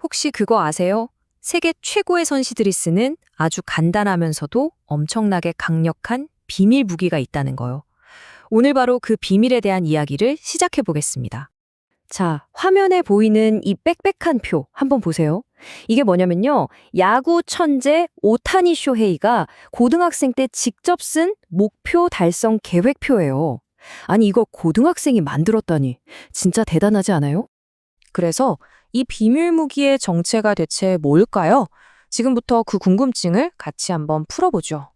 혹시 그거 아세요? 세계 최고의 선시들이 쓰는 아주 간단하면서도 엄청나게 강력한 비밀 무기가 있다는 거요. 오늘 바로 그 비밀에 대한 이야기를 시작해 보겠습니다. 자, 화면에 보이는 이 빽빽한 표 한번 보세요. 이게 뭐냐면요. 야구 천재 오타니 쇼헤이가 고등학생 때 직접 쓴 목표 달성 계획표예요. 아니, 이거 고등학생이 만들었다니. 진짜 대단하지 않아요? 그래서 이 비밀 무기의 정체가 대체 뭘까요? 지금부터 그 궁금증을 같이 한번 풀어보죠.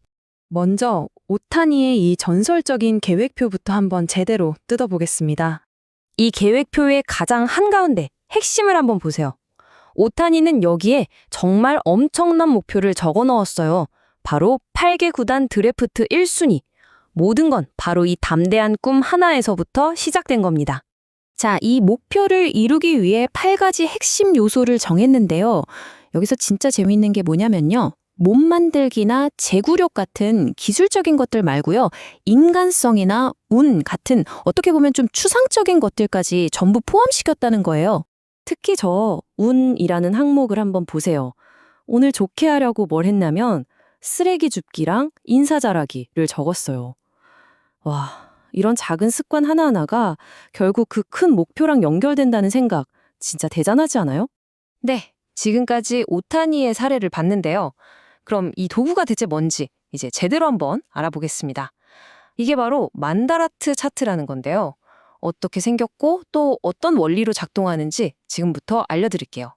먼저 오타니의 이 전설적인 계획표부터 한번 제대로 뜯어보겠습니다. 이 계획표의 가장 한가운데 핵심을 한번 보세요. 오타니는 여기에 정말 엄청난 목표를 적어 넣었어요. 바로 8개 구단 드래프트 1순위. 모든 건 바로 이 담대한 꿈 하나에서부터 시작된 겁니다. 자, 이 목표를 이루기 위해 8가지 핵심 요소를 정했는데요. 여기서 진짜 재미있는 게 뭐냐면요. 몸 만들기나 제구력 같은 기술적인 것들 말고요. 인간성이나 운 같은 어떻게 보면 좀 추상적인 것들까지 전부 포함시켰다는 거예요. 특히 저 운이라는 항목을 한번 보세요. 오늘 좋게 하려고 뭘 했냐면 쓰레기 줍기랑 인사 잘하기를 적었어요. 와, 이런 작은 습관 하나하나가 결국 그 큰 목표랑 연결된다는 생각 진짜 대단하지 않아요? 네, 지금까지 오타니의 사례를 봤는데요. 그럼 이 도구가 대체 뭔지 이제 제대로 한번 알아보겠습니다. 이게 바로 만다라트 차트라는 건데요. 어떻게 생겼고 또 어떤 원리로 작동하는지 지금부터 알려드릴게요.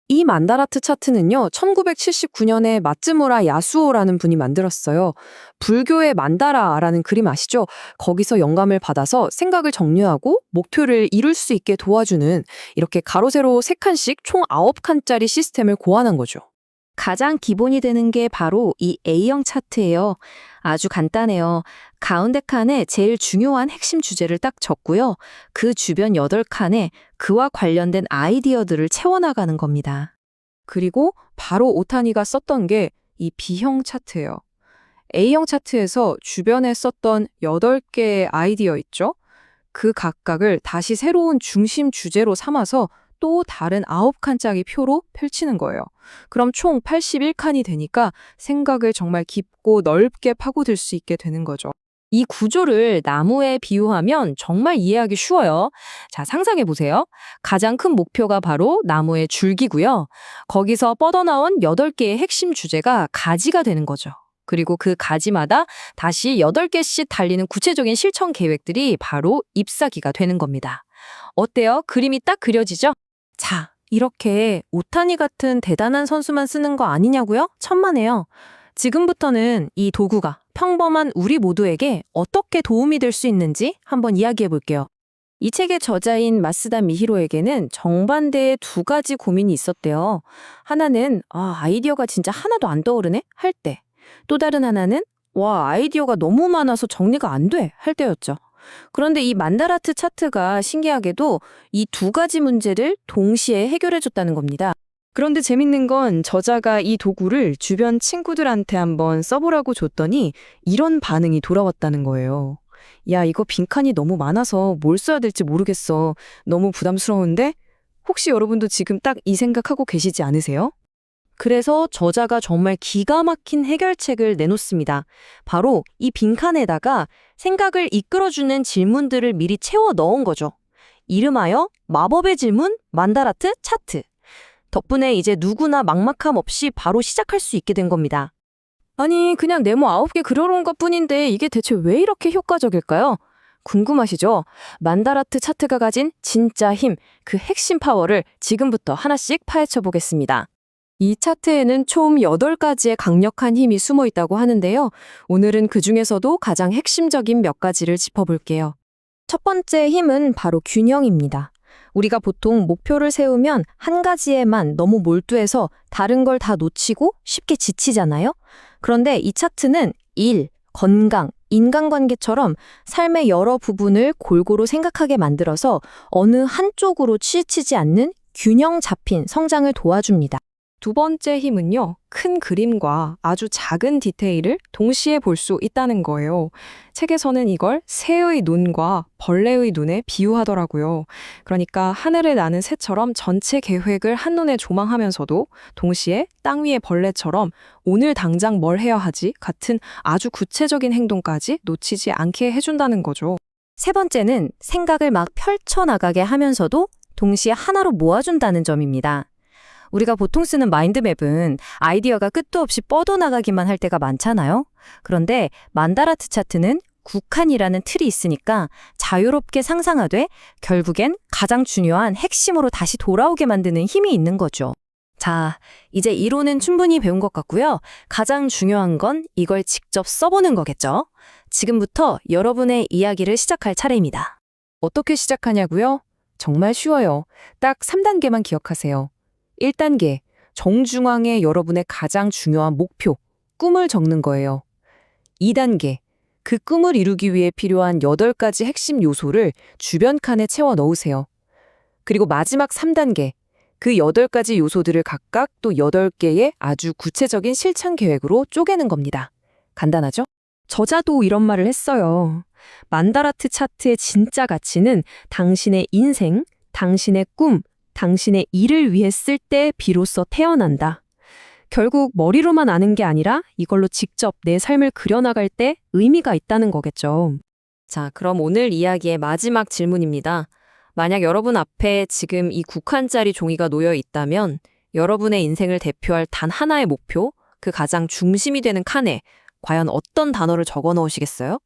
이 만다라트 차트는요, 1979년에 마츠무라 야수오라는 분이 만들었어요. 불교의 만다라라는 그림 아시죠? 거기서 영감을 받아서 생각을 정리하고 목표를 이룰 수 있게 도와주는 이렇게 가로 세로 3칸씩 총 9칸짜리 시스템을 고안한 거죠. 가장 기본이 되는 게 바로 이 A형 차트예요. 아주 간단해요. 가운데 칸에 제일 중요한 핵심 주제를 딱 적고요. 그 주변 8칸에 그와 관련된 아이디어들을 채워나가는 겁니다. 그리고 바로 오타니가 썼던 게 이 B형 차트예요. A형 차트에서 주변에 썼던 8개의 아이디어 있죠? 그 각각을 다시 새로운 중심 주제로 삼아서 또 다른 9칸짜리 표로 펼치는 거예요. 그럼 총 81칸이 되니까 생각을 정말 깊고 넓게 파고들 수 있게 되는 거죠. 이 구조를 나무에 비유하면 정말 이해하기 쉬워요. 자, 상상해 보세요. 가장 큰 목표가 바로 나무의 줄기고요. 거기서 뻗어나온 8개의 핵심 주제가 가지가 되는 거죠. 그리고 그 가지마다 다시 8개씩 달리는 구체적인 실천 계획들이 바로 잎사귀가 되는 겁니다. 어때요? 그림이 딱 그려지죠? 자, 이렇게 오타니 같은 대단한 선수만 쓰는 거 아니냐고요? 천만에요. 지금부터는 이 도구가 평범한 우리 모두에게 어떻게 도움이 될 수 있는지 한번 이야기해 볼게요. 이 책의 저자인 마쓰다 미히로에게는 정반대의 2가지 고민이 있었대요. 하나는 아이디어가 진짜 하나도 안 떠오르네? 할 때. 또 다른 하나는 아이디어가 너무 많아서 정리가 안 돼? 할 때였죠. 그런데 이 만다라트 차트가 신기하게도 이 2가지 문제를 동시에 해결해줬다는 겁니다. 그런데 재밌는 건 저자가 이 도구를 주변 친구들한테 한번 써보라고 줬더니 이런 반응이 돌아왔다는 거예요. 야, 이거 빈칸이 너무 많아서 뭘 써야 될지 모르겠어. 너무 부담스러운데? 혹시 여러분도 지금 딱 이 생각하고 계시지 않으세요? 그래서 저자가 정말 기가 막힌 해결책을 내놓습니다. 바로 이 빈칸에다가 생각을 이끌어주는 질문들을 미리 채워 넣은 거죠. 이름하여 마법의 질문 만다라트 차트. 덕분에 이제 누구나 막막함 없이 바로 시작할 수 있게 된 겁니다. 아니, 그냥 네모 9개 그려놓은 것뿐인데 이게 대체 왜 이렇게 효과적일까요? 궁금하시죠? 만다라트 차트가 가진 진짜 힘, 그 핵심 파워를 지금부터 하나씩 파헤쳐 보겠습니다. 이 차트에는 총 8가지의 강력한 힘이 숨어 있다고 하는데요. 오늘은 그 중에서도 가장 핵심적인 몇 가지를 짚어볼게요. 첫 번째 힘은 바로 균형입니다. 우리가 보통 목표를 세우면 한 가지에만 너무 몰두해서 다른 걸 다 놓치고 쉽게 지치잖아요. 그런데 이 차트는 일, 건강, 인간관계처럼 삶의 여러 부분을 골고루 생각하게 만들어서 어느 한쪽으로 치우치지 않는 균형 잡힌 성장을 도와줍니다. 두 번째 힘은요, 큰 그림과 아주 작은 디테일을 동시에 볼 수 있다는 거예요. 책에서는 이걸 새의 눈과 벌레의 눈에 비유하더라고요. 그러니까 하늘을 나는 새처럼 전체 계획을 한눈에 조망하면서도 동시에 땅 위의 벌레처럼 오늘 당장 뭘 해야 하지 같은 아주 구체적인 행동까지 놓치지 않게 해준다는 거죠. 세 번째는 생각을 막 펼쳐나가게 하면서도 동시에 하나로 모아준다는 점입니다. 우리가 보통 쓰는 마인드맵은 아이디어가 끝도 없이 뻗어나가기만 할 때가 많잖아요. 그런데 만다라트 차트는 국한이라는 틀이 있으니까 자유롭게 상상하되 결국엔 가장 중요한 핵심으로 다시 돌아오게 만드는 힘이 있는 거죠. 자, 이제 이론은 충분히 배운 것 같고요. 가장 중요한 건 이걸 직접 써보는 거겠죠. 지금부터 여러분의 이야기를 시작할 차례입니다. 어떻게 시작하냐고요? 정말 쉬워요. 딱 3단계만 기억하세요. 1단계, 정중앙에 여러분의 가장 중요한 목표, 꿈을 적는 거예요. 2단계, 그 꿈을 이루기 위해 필요한 8가지 핵심 요소를 주변 칸에 채워 넣으세요. 그리고 마지막 3단계, 그 8가지 요소들을 각각 또 8개의 아주 구체적인 실천 계획으로 쪼개는 겁니다. 간단하죠? 저자도 이런 말을 했어요. 만다라트 차트의 진짜 가치는 당신의 인생, 당신의 꿈, 당신의 일을 위해 쓸 때 비로소 태어난다. 결국 머리로만 아는 게 아니라 이걸로 직접 내 삶을 그려나갈 때 의미가 있다는 거겠죠. 자, 그럼 오늘 이야기의 마지막 질문입니다. 만약 여러분 앞에 지금 이 9칸짜리 종이가 놓여 있다면 여러분의 인생을 대표할 단 하나의 목표, 그 가장 중심이 되는 칸에 과연 어떤 단어를 적어 넣으시겠어요?